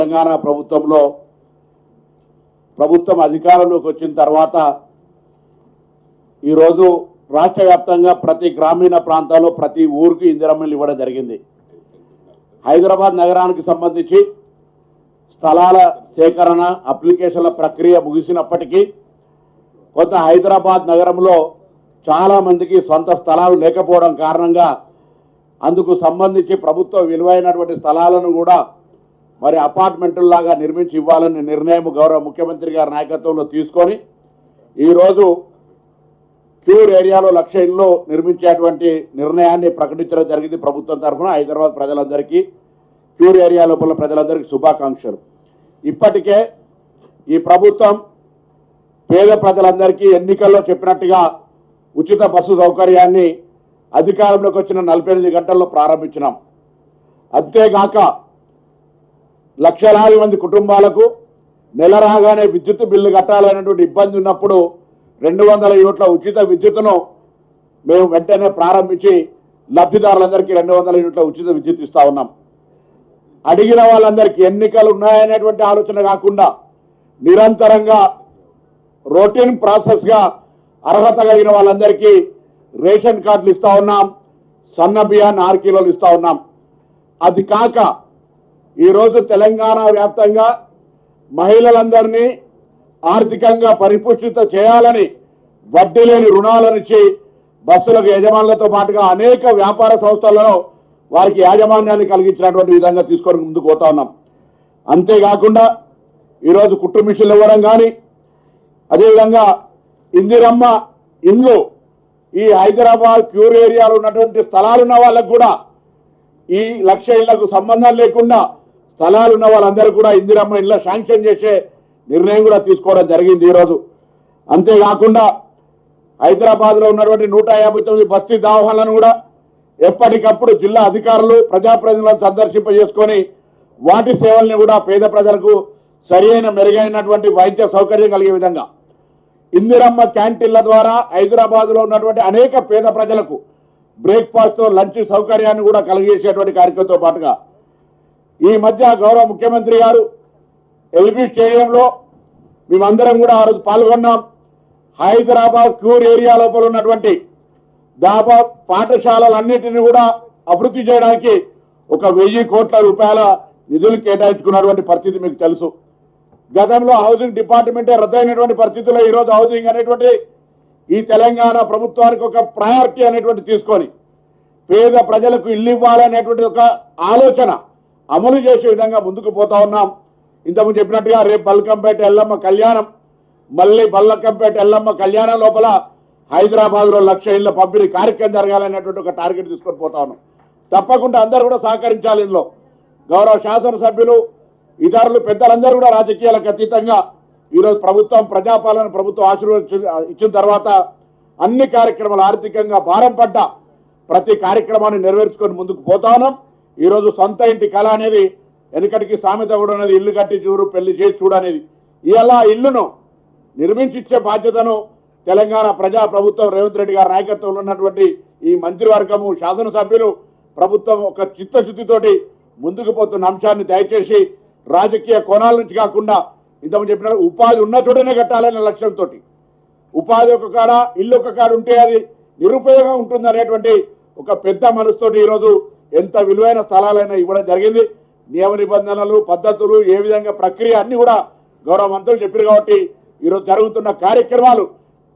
తెలంగాణ ప్రభుత్వంలో ప్రభుత్వం అధికారంలోకి వచ్చిన తర్వాత ఈరోజు రాష్ట్ర వ్యాప్తంగా ప్రతి గ్రామీణ ప్రాంతాల్లో ప్రతి ఊరికి ఇందిరమ్మలు ఇవ్వడం జరిగింది. హైదరాబాద్ నగరానికి సంబంధించి స్థలాల సేకరణ అప్లికేషన్ల ప్రక్రియ ముగిసినప్పటికీ కొంత హైదరాబాద్ నగరంలో చాలామందికి సొంత స్థలాలు లేకపోవడం కారణంగా అందుకు సంబంధించి ప్రభుత్వ విలువైనటువంటి స్థలాలను కూడా మరి అపార్ట్మెంటుల్లాగా నిర్మించి ఇవ్వాలని నిర్ణయం గౌరవ ముఖ్యమంత్రి గారి నాయకత్వంలో తీసుకొని ఈరోజు క్యూర్ ఏరియాలో 1,00,000 ఇళ్ళు నిర్మించేటువంటి నిర్ణయాన్ని ప్రకటించడం జరిగింది ప్రభుత్వం తరఫున. హైదరాబాద్ ప్రజలందరికీ క్యూర్ ఏరియా లోపల ప్రజలందరికీ శుభాకాంక్షలు. ఇప్పటికే ఈ ప్రభుత్వం పేద ప్రజలందరికీ ఎన్నికల్లో చెప్పినట్టుగా ఉచిత బస్సు సౌకర్యాన్ని అధికారంలోకి వచ్చిన 48 గంటల్లో ప్రారంభించినాం. అంతేగాక లక్షలాది మంది కుటుంబాలకు నెల రాగానే విద్యుత్ బిల్లు కట్టాలనేటువంటి ఇబ్బంది ఉన్నప్పుడు 200 యూనిట్ల ఉచిత విద్యుత్తును మేము వెంటనే ప్రారంభించి లబ్ధిదారులందరికీ 200 యూనిట్ల ఉచిత విద్యుత్ ఇస్తా ఉన్నాం. అడిగిన వాళ్ళందరికీ ఎన్నికలు ఉన్నాయనేటువంటి ఆలోచన కాకుండా నిరంతరంగా రొటీన్ ప్రాసెస్గా అర్హత కలిగిన వాళ్ళందరికీ రేషన్ కార్డులు ఇస్తా ఉన్నాం. సన్న బియ్యాన్ని 6 కిలోలు ఇస్తా ఉన్నాం. అది కాక ఈరోజు తెలంగాణ వ్యాప్తంగా మహిళలందరినీ ఆర్థికంగా పరిపుష్టిత చేయాలని వడ్డీ లేని రుణాలను ఇచ్చి బస్సులకు యజమానులతో పాటుగా అనేక వ్యాపార సంస్థలలో వారికి యాజమాన్యాన్ని కలిగించినటువంటి విధంగా తీసుకొని ముందుకు పోతా ఉన్నాం. అంతేకాకుండా ఈరోజు కుట్టు మిషన్లు ఇవ్వడం కానీ అదేవిధంగా ఇందిరమ్మ ఇండ్లు ఈ హైదరాబాద్ క్యూర్ ఏరియాలో ఉన్నటువంటి స్థలాలున్న వాళ్ళకు కూడా ఈ 1,00,000 ఇళ్లకు సంబంధం లేకుండా స్థలాలున్న వాళ్ళందరూ కూడా ఇందిరమ్మ ఇళ్ళ శాంక్షన్ చేసే నిర్ణయం కూడా తీసుకోవడం జరిగింది ఈరోజు. అంతేకాకుండా హైదరాబాద్లో ఉన్నటువంటి 159 బస్తీ దవాఖానాలను కూడా ఎప్పటికప్పుడు జిల్లా అధికారులు ప్రజాప్రతినిధులను సందర్శింపజేసుకొని వాటి సేవల్ని కూడా పేద ప్రజలకు సరైన మెరుగైనటువంటి వైద్య సౌకర్యం కలిగే విధంగా ఇందిరమ్మ క్యాంటీన్ల ద్వారా హైదరాబాద్లో ఉన్నటువంటి అనేక పేద ప్రజలకు బ్రేక్ఫాస్ట్ లంచ్ సౌకర్యాన్ని కూడా కలిగేసేటువంటి కార్యక్రమంతో పాటుగా ఈ మధ్య గౌరవ ముఖ్యమంత్రి గారు ఎల్బీ స్టేడియంలో మేమందరం కూడా ఆ రోజు పాల్గొన్నాం. హైదరాబాద్ క్యూర్ ఏరియా లోపల ఉన్నటువంటి దాదాపు పాఠశాలలన్నింటినీ కూడా అభివృద్ధి చేయడానికి 1,000 కోట్ల రూపాయల నిధులు కేటాయించుకున్నటువంటి పరిస్థితి మీకు తెలుసు. గతంలో హౌసింగ్ డిపార్ట్మెంటే రద్దయినటువంటి పరిస్థితుల్లో ఈరోజు హౌసింగ్ అనేటువంటి ఈ తెలంగాణ ప్రభుత్వానికి ఒక ప్రయారిటీ అనేటువంటి తీసుకొని పేద ప్రజలకు ఇల్లు ఇవ్వాలనేటువంటి ఒక ఆలోచన అమలు చేసే విధంగా ముందుకు పోతా ఉన్నాం. ఇంతకుముందు చెప్పినట్టుగా రేపు బల్కంపేట ఎల్లమ్మ కళ్యాణం, మళ్ళీ బల్లకంపేట ఎల్లమ్మ కళ్యాణం లోపల హైదరాబాద్లో 1,00,000 ఇళ్ల పంపిణీ కార్యక్రమం జరగాలనేటువంటి ఒక టార్గెట్ తీసుకొని పోతా ఉన్నాం. తప్పకుండా అందరూ కూడా సహకరించాలి. ఇందులో గౌరవ శాసనసభ్యులు ఇతరులు పెద్దలందరూ కూడా రాజకీయాలకు అతీతంగా ఈరోజు ప్రభుత్వం ప్రజాపాలన ప్రభుత్వం ఇచ్చిన తర్వాత అన్ని కార్యక్రమాలు ఆర్థికంగా భారం పడ్డ ప్రతి కార్యక్రమాన్ని నెరవేర్చుకొని ముందుకు పోతా ఉన్నాం. ఈరోజు సొంత ఇంటి కళ అనేది వెనుకటికి సామెత కూడా అనేది, ఇల్లు కట్టి చూడు పెళ్లి చేసి చూడనేది. ఇలా ఇల్లును నిర్మించిచ్చే బాధ్యతను తెలంగాణ ప్రజా ప్రభుత్వం రేవంత్ రెడ్డి గారి నాయకత్వంలో ఉన్నటువంటి ఈ మంత్రివర్గము శాసనసభ్యులు ప్రభుత్వం ఒక చిత్తశుద్ధితోటి ముందుకు పోతున్న అంశాన్ని దయచేసి రాజకీయ కోణాల నుంచి కాకుండా ఇంతకుముందు చెప్పినట్టు ఉపాధి ఉన్న చోటనే కట్టాలనే లక్ష్యంతో ఉపాధి ఒక కాడ ఇల్లు ఒక కాడ ఉంటే అది నిరుపయోగం ఉంటుంది అనేటువంటి ఒక పెద్ద మనసుతోటి ఈరోజు ఎంత విలువైన స్థలాలైనా ఇవ్వడం జరిగింది. నియమ నిబంధనలు పద్ధతులు ఏ విధంగా ప్రక్రియ అన్ని కూడా గౌరవ మంత్రులు చెప్పారు కాబట్టి ఈరోజు జరుగుతున్న కార్యక్రమాలు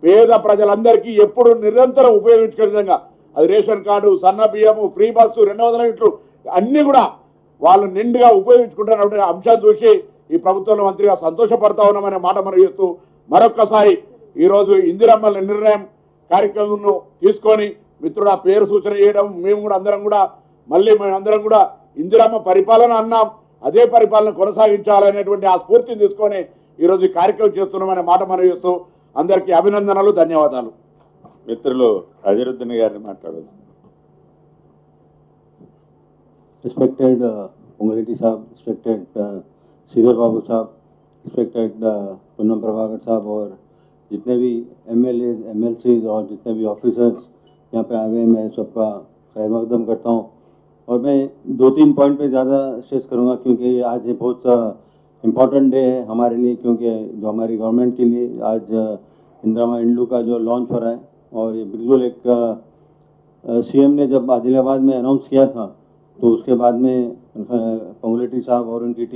పేద ప్రజలందరికీ ఎప్పుడు నిరంతరం ఉపయోగించుకునే విధంగా అది రేషన్ కార్డు, సన్న బియ్యము, ఫ్రీ బస్సు, 200 యూనిట్లు అన్నీ కూడా వాళ్ళు నిండుగా ఉపయోగించుకుంటున్న అంశాన్ని చూసి ఈ ప్రభుత్వంలో మంత్రిగా సంతోషపడతా ఉన్నామనే మాట మనం చేస్తూ మరొక్కసారి ఈరోజు ఇందిరమ్మ నిర్ణయం కార్యక్రమం తీసుకొని మిత్రుడు ఆ పేరు సూచన చేయడం మేము కూడా అందరం కూడా మేమందరం కూడా ఇందిరమ్మ పరిపాలన అన్నాం, అదే పరిపాలన కొనసాగించాలనేటువంటి ఆ స్ఫూర్తిని తీసుకొని ఈరోజు ఈ కార్యక్రమం చేస్తున్నామనే మాట మనం చేస్తూ అందరికీ అభినందనలు, ధన్యవాదాలు. మిత్రులు అజరుద్దీన్ గారిని మాట్లాడవచ్చు. Respected Pongaleti साहब, respected श्रीधर बाबू साहब, respected पूनम प्रभाकर साहब और जितने भी MLA, MLCs और जितने भी ऑफिसर्स यहाँ पे आए हुए, मैं सबका खैर मकदम करता हूँ। और मैं 2-3 पॉइंट पे ज़्यादा स्ट्रेस करूँगा क्योंकि आज ये बहुत इम्पोर्टेंट डे है हमारे लिए, क्योंकि जो हमारी गवर्नमेंट के लिए आज इंदिरा इंड्लू का जो लॉन्च हो रहा है, और ये बिल्कुल एक सीएम ने जब आदिलाबाद में अनाउंस किया था तो उसके बाद में पोंगुलेटी साहब और उनकी टीम